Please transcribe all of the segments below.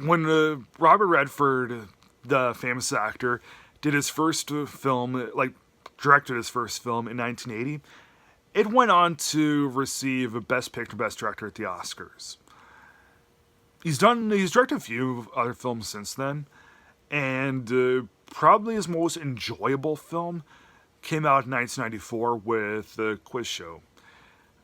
when Robert Redford, the famous actor, did his first film, directed his first film in 1980, it went on to receive a Best Picture, Best Director at the Oscars. He's directed a few other films since then, and probably his most enjoyable film came out in 1994 with Quiz Show.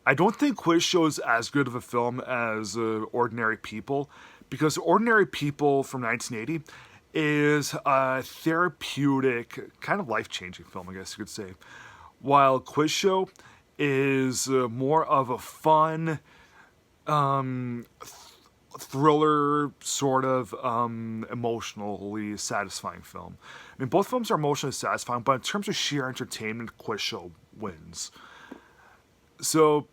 I don't think Quiz Show is as good of a film as Ordinary People, because Ordinary People from 1980 is a therapeutic, kind of life-changing film, I guess you could say, while Quiz Show is more of a fun, thriller, sort of emotionally satisfying film. I mean, both films are emotionally satisfying, but in terms of sheer entertainment, Quiz Show wins. So,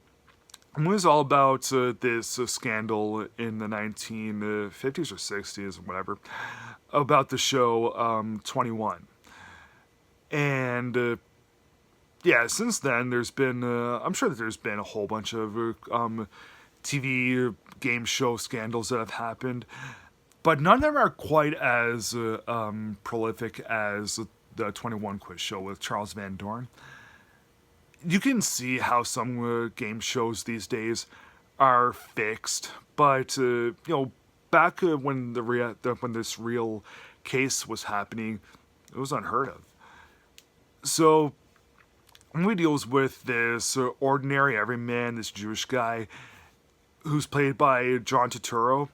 the movie is all about this scandal in the 1950s or 60s or whatever, about the show 21. And yeah, since then, there's been, I'm sure that there's been a whole bunch of TV game show scandals that have happened, but none of them are quite as prolific as the 21 Quiz Show with Charles Van Doren. You can see how some game shows these days are fixed, but back when when this real case was happening, it was unheard of. So, the movie deals with this ordinary everyman, this Jewish guy, who's played by John Turturro,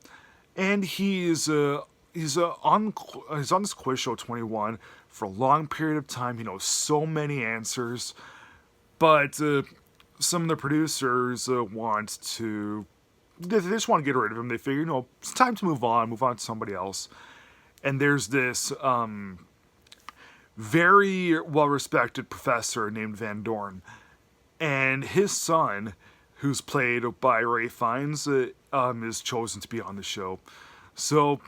and he's on this quiz show 21 for a long period of time. He knows so many answers, but some of the producers they just want to get rid of him. They figure, it's time to move on to somebody else. And there's this very well-respected professor named Van Dorn, and his son, who's played by Ray Fiennes, is chosen to be on the show. So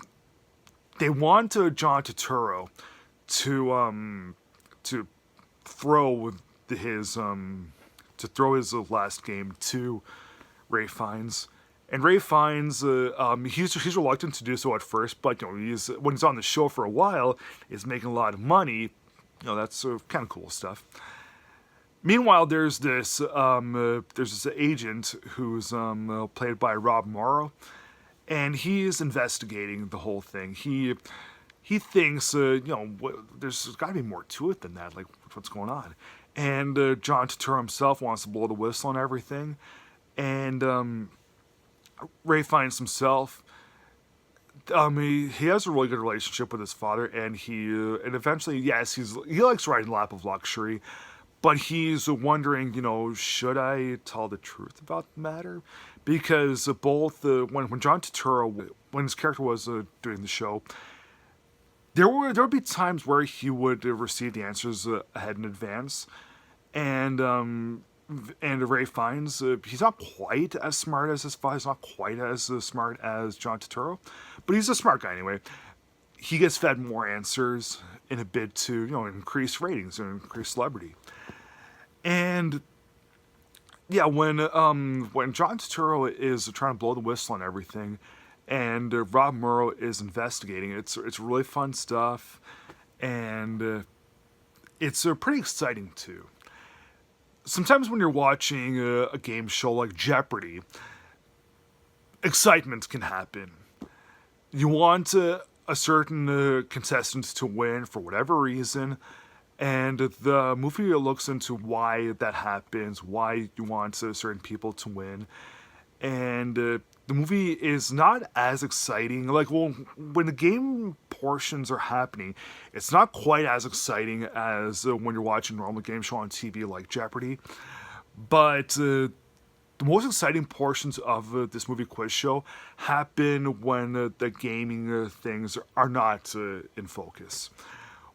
they want John Turturro to throw his last game to Ray Fiennes. And Ray Fiennes, he's reluctant to do so at first, but when he's on the show for a while, he's making a lot of money. That's kind of cool stuff. Meanwhile, there's this agent who's played by Rob Morrow, and he's investigating the whole thing. He thinks there's got to be more to it than that. Like, what's going on? And John Turturro himself wants to blow the whistle on everything, and Ray Fiennes himself, he has a really good relationship with his father, and and eventually, yes, he likes riding the lap of luxury, but he's wondering, should I tell the truth about the matter? Because both when John Turturro, when his character was doing the show, there would be times where he would receive the answers ahead in advance, and Ray Fiennes, he's not quite as smart as his father. He's not quite as smart as John Turturro, but he's a smart guy anyway. He gets fed more answers in a bid to increase ratings and increase celebrity. And yeah, when John Turturro is trying to blow the whistle on everything, and Rob Morrow is investigating, it's really fun stuff, and it's pretty exciting too. Sometimes when you're watching a game show like Jeopardy, excitement can happen. You want a certain contestant to win for whatever reason, and the movie looks into why that happens, why you want certain people to win, and the movie is not as exciting. When the game portions are happening, it's not quite as exciting as when you're watching a normal game show on TV like Jeopardy. But the most exciting portions of this movie Quiz Show happen when the gaming things are not in focus.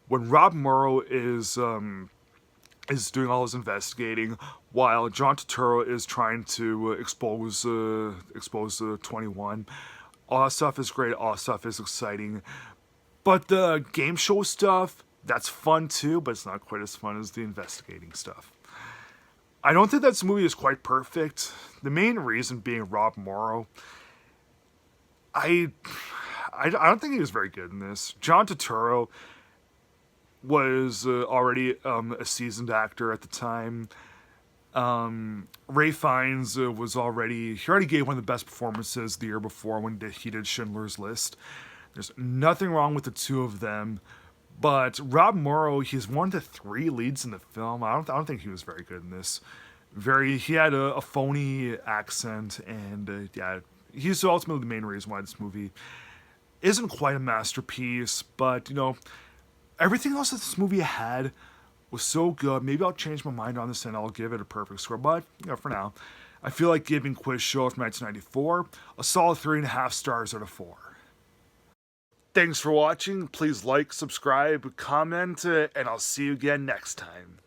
When Rob Morrow is doing all his investigating, while John Turturro is trying to expose 21. All that stuff is great. All that stuff is exciting. But the game show stuff, that's fun too, but it's not quite as fun as the investigating stuff. I don't think this movie is quite perfect. The main reason being Rob Morrow. I I don't think he was very good in this. John Turturro was already a seasoned actor at the time. Ray Fiennes he already gave one of the best performances the year before when he did Schindler's List. There's nothing wrong with the two of them, but Rob Morrow, he's one of the three leads in the film. I don't think he was very good in this. He had a phony accent, and yeah, he's ultimately the main reason why this movie isn't quite a masterpiece. But everything else that this movie had was so good. Maybe I'll change my mind on this and I'll give it a perfect score. But for now, I feel like giving Quiz Show from 1994 a solid 3.5 stars out of 4. Thanks for watching. Please like, subscribe, comment, and I'll see you again next time.